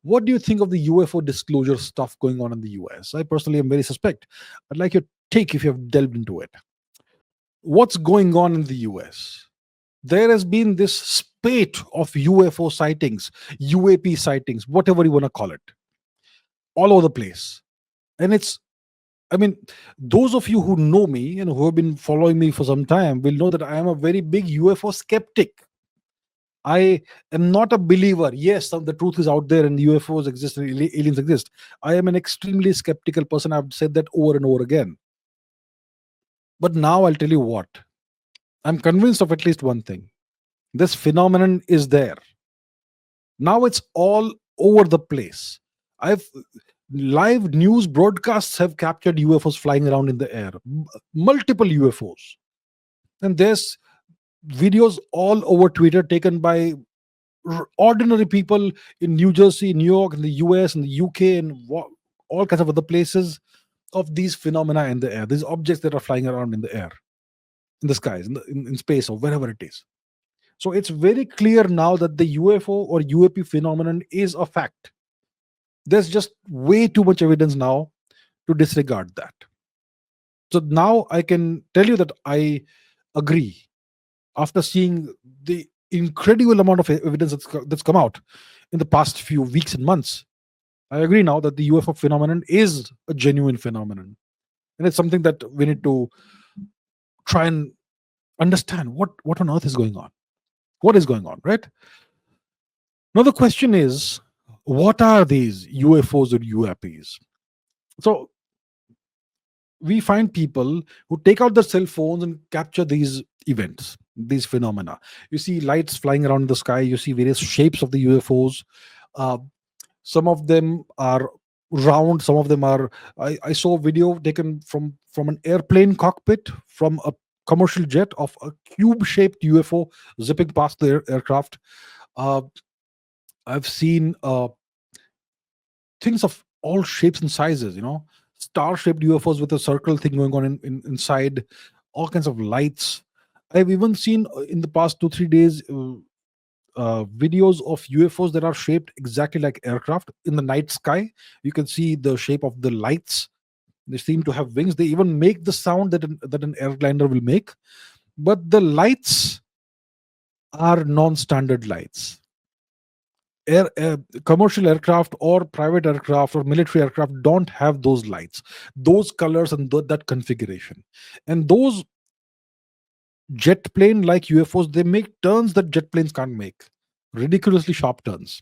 What do you think of the UFO disclosure stuff going on in the US? I personally am very suspect. I'd like your take if you have delved into it. What's going on in the US? There has been this spate of UFO sightings, UAP sightings, whatever you want to call it, all over the place. And it's, I mean, those of you who know me and who have been following me for some time will know that I am a very big UFO skeptic. I am not a believer. Yes, the truth is out there and UFOs exist and aliens exist. I am an extremely skeptical person. I've said that over and over again. But now I'll tell you what. I'm convinced of at least one thing. This phenomenon is there. Now it's all over the place. I've Live news broadcasts have captured UFOs flying around in the air, multiple UFOs. And there's videos all over Twitter taken by ordinary people in New Jersey, New York, in the US, and the UK, and all kinds of other places of these phenomena in the air, these objects that are flying around in the air, in the skies, in space, or wherever it is. So it's very clear now that the UFO or UAP phenomenon is a fact. There's just way too much evidence now to disregard that. So now I can tell you that I agree, after seeing the incredible amount of evidence that's come out in the past few weeks and months. I agree now that the UFO phenomenon is a genuine phenomenon, and it's something that we need to try and understand what on earth is going on. What is going on, right? Now the question is, what are these UFOs or UAPs? So we find people who take out their cell phones and capture these events, these phenomena. You see lights flying around in the sky. You see various shapes of the UFOs. Uh, some of them are round. Some of them are. I saw a video taken from an airplane cockpit from a commercial jet of a cube-shaped UFO zipping past the aircraft. Uh, I've seen things of all shapes and sizes. Star-shaped UFOs with a circle thing going on inside. All kinds of lights. I've even seen in the past 2-3 days videos of UFOs that are shaped exactly like aircraft in the night sky. You can see the shape of the lights. They seem to have wings. They even make the sound that an airliner will make. But the lights are non-standard lights. Commercial aircraft or private aircraft or military aircraft don't have those lights, those colors, and that configuration. And those jet plane like UFOs, they make turns that jet planes can't make, ridiculously sharp turns.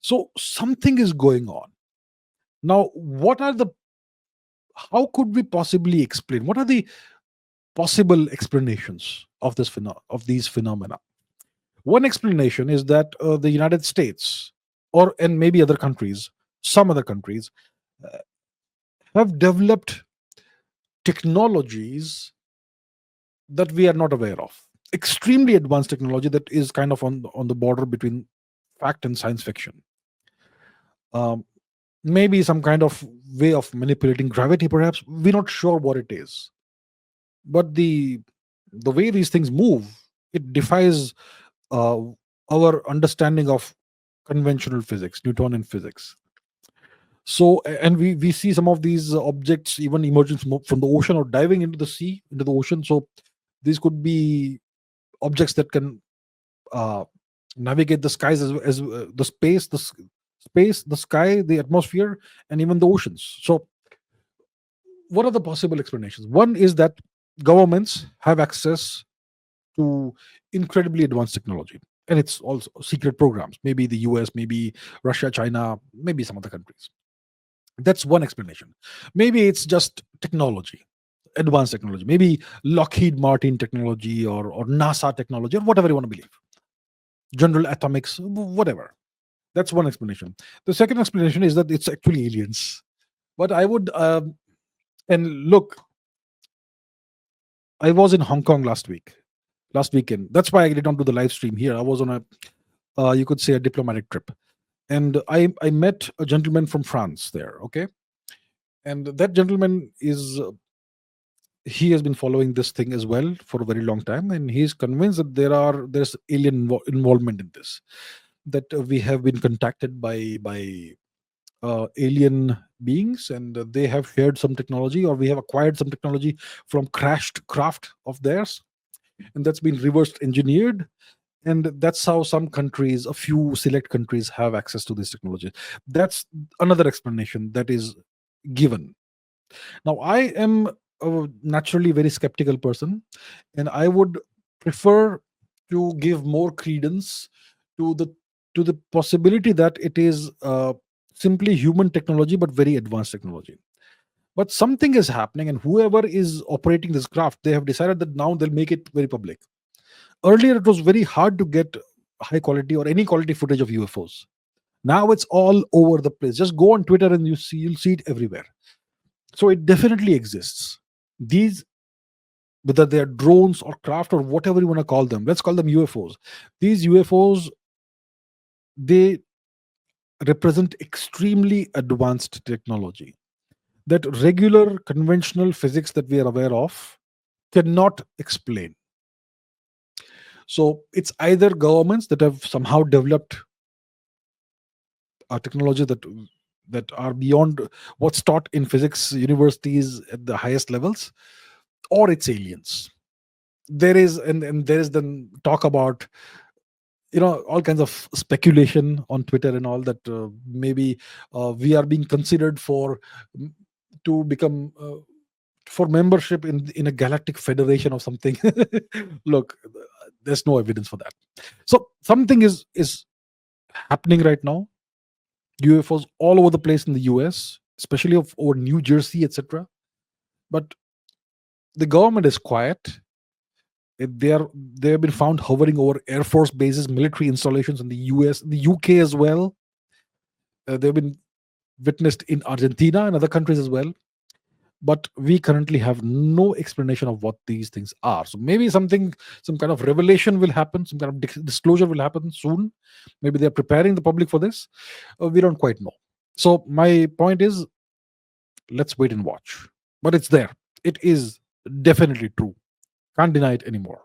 So something is going on. Now, how could we possibly explain? What are the possible explanations of these phenomena? One explanation is that the United States, and maybe some other countries, uh, have developed technologies that we are not aware of. Extremely advanced technology that is kind of on the border between fact and science fiction. Um, Maybe some kind of way of manipulating gravity, perhaps. We're not sure what it is, but the way these things move, it defies uh, our understanding of conventional physics, Newtonian physics. So, and we see some of these objects even emerging from the ocean or diving into the sea, into the ocean. So these could be objects that can uh, navigate the skies as the space, the sky, the atmosphere, and even the oceans. So what are the possible explanations? One is that governments have access to incredibly advanced technology, and it's also secret programs. Maybe the US, maybe Russia, China, maybe some other countries. That's one explanation. Maybe it's just technology, advanced technology. Maybe Lockheed Martin technology or NASA technology or whatever you want to believe. General Atomics, whatever. That's one explanation. The second explanation is that it's actually aliens. But I would, and look, I was in Hong Kong last weekend. That's why I did not do the live stream here. I was on you could say, a diplomatic trip. And I met a gentleman from France there, okay? And that gentleman he has been following this thing as well for a very long time, and he's convinced that there's alien involvement in this. that we have been contacted by alien beings, and they have shared some technology, or we have acquired some technology from crashed craft of theirs, and that's been reverse engineered. And that's how some countries, a few select countries, have access to this technology. That's another explanation that is given. Now, I am a naturally very skeptical person, and I would prefer to give more credence to the possibility that it is simply human technology, but very advanced technology. But something is happening, and whoever is operating this craft, they have decided that now they'll make it very public. Earlier, it was very hard to get high quality or any quality footage of UFOs. Now it's all over the place. Just go on Twitter and you'll see it everywhere. So it definitely exists. These, whether they are drones or craft or whatever you want to call them, let's call them UFOs. These UFOs, they represent extremely advanced technology that regular conventional physics that we are aware of cannot explain. So it's either governments that have somehow developed a technology that are beyond what's taught in physics universities at the highest levels, or it's aliens. There is, and there is then talk about, all kinds of speculation on Twitter and all, that maybe we are being considered to become for membership in a galactic federation or something. Look, there's no evidence for that. So something is happening right now. UFOs all over the place in the US, especially over New Jersey, etc. But the government is quiet. They have been found hovering over Air Force bases, military installations in the US, the UK as well. They've been witnessed in Argentina and other countries as well. But we currently have no explanation of what these things are. So maybe some kind of revelation will happen, some kind of disclosure will happen soon. Maybe they're preparing the public for this. We don't quite know. So my point is, let's wait and watch. But it's there. It is definitely true. Can't deny it anymore.